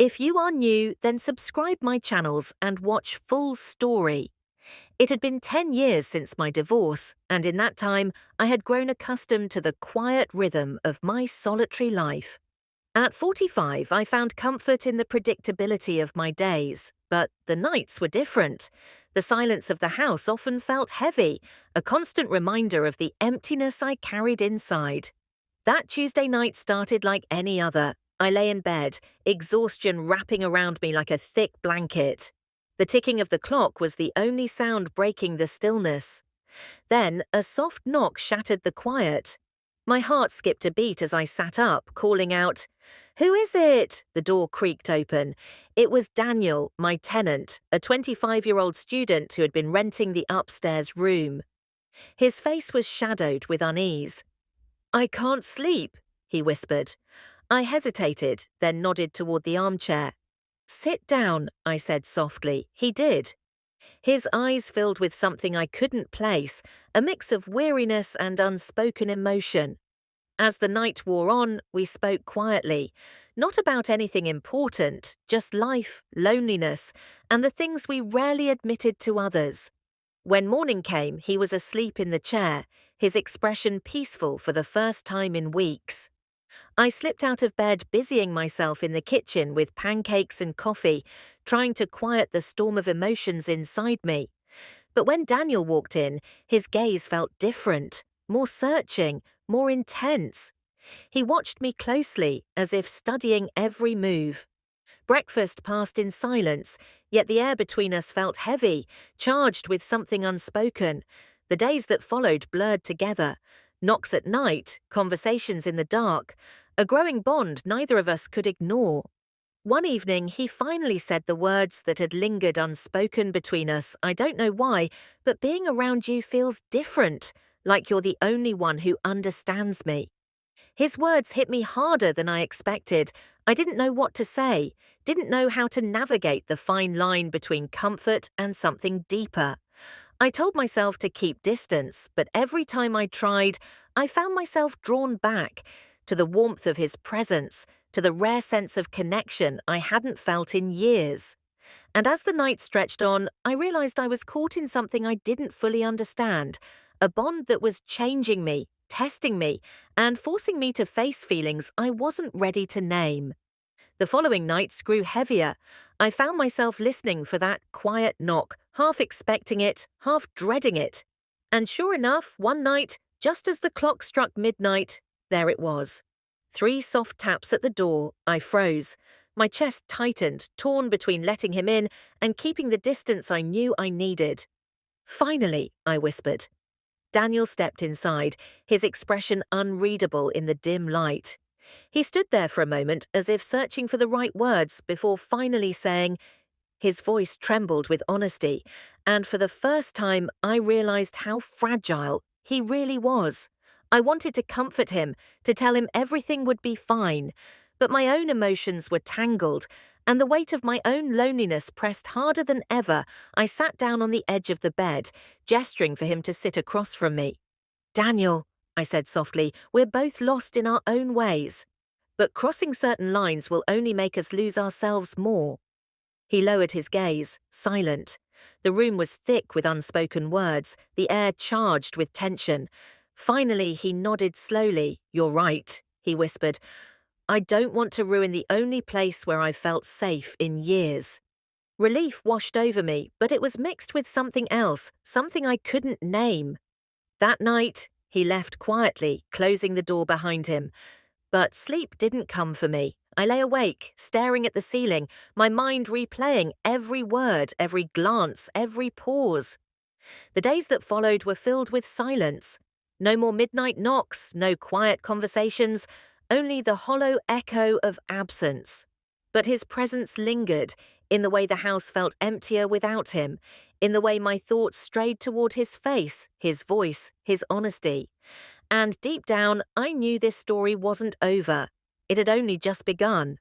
If you are new, then subscribe my channels and watch full story. It had been 10 years since my divorce, and in that time I had grown accustomed to the quiet rhythm of my solitary life. At 45, I found comfort in the predictability of my days, but the nights were different. The silence of the house often felt heavy, a constant reminder of the emptiness I carried inside. That Tuesday night started like any other. I lay in bed, exhaustion wrapping around me like a thick blanket. The ticking of the clock was the only sound breaking the stillness. Then a soft knock shattered the quiet. My heart skipped a beat as I sat up, calling out, "Who is it?" The door creaked open. It was Daniel, my tenant, a 25-year-old student who had been renting the upstairs room. His face was shadowed with unease. "I can't sleep," he whispered. I hesitated, then nodded toward the armchair. "Sit down," I said softly. He did. His eyes filled with something I couldn't place, a mix of weariness and unspoken emotion. As the night wore on, we spoke quietly, not about anything important, just life, loneliness, and the things we rarely admitted to others. When morning came, he was asleep in the chair, his expression peaceful for the first time in weeks. I slipped out of bed, busying myself in the kitchen with pancakes and coffee, trying to quiet the storm of emotions inside me. But when Daniel walked in, his gaze felt different, more searching, more intense. He watched me closely, as if studying every move. Breakfast passed in silence, yet the air between us felt heavy, charged with something unspoken. The days that followed blurred together. Knocks at night, conversations in the dark, a growing bond neither of us could ignore. One evening, he finally said the words that had lingered unspoken between us. "I don't know why, but being around you feels different, like you're the only one who understands me." His words hit me harder than I expected. I didn't know what to say, didn't know how to navigate the fine line between comfort and something deeper. I told myself to keep distance, but every time I tried, I found myself drawn back to the warmth of his presence, to the rare sense of connection I hadn't felt in years. And as the night stretched on, I realized I was caught in something I didn't fully understand, a bond that was changing me, testing me, and forcing me to face feelings I wasn't ready to name. The following nights grew heavier. I found myself listening for that quiet knock, half expecting it, half dreading it. And sure enough, one night, just as the clock struck midnight, there it was. 3 soft taps at the door. I froze. My chest tightened, torn between letting him in and keeping the distance I knew I needed. "Finally," I whispered. Daniel stepped inside, his expression unreadable in the dim light. He stood there for a moment as if searching for the right words before finally saying. His voice trembled with honesty, and for the first time I realized how fragile he really was. I wanted to comfort him, to tell him everything would be fine, but my own emotions were tangled, and the weight of my own loneliness pressed harder than ever. I sat down on the edge of the bed, gesturing for him to sit across from me. "Daniel," I said softly, "we're both lost in our own ways. But crossing certain lines will only make us lose ourselves more." He lowered his gaze, silent. The room was thick with unspoken words, the air charged with tension. Finally, he nodded slowly. "You're right," he whispered. "I don't want to ruin the only place where I've felt safe in years." Relief washed over me, but it was mixed with something else, something I couldn't name. That night, he left quietly, closing the door behind him. But sleep didn't come for me. I lay awake, staring at the ceiling, my mind replaying every word, every glance, every pause. The days that followed were filled with silence. No more midnight knocks, no quiet conversations, only the hollow echo of absence. But his presence lingered, in the way the house felt emptier without him, in the way my thoughts strayed toward his face, his voice, his honesty. And deep down, I knew this story wasn't over. It had only just begun.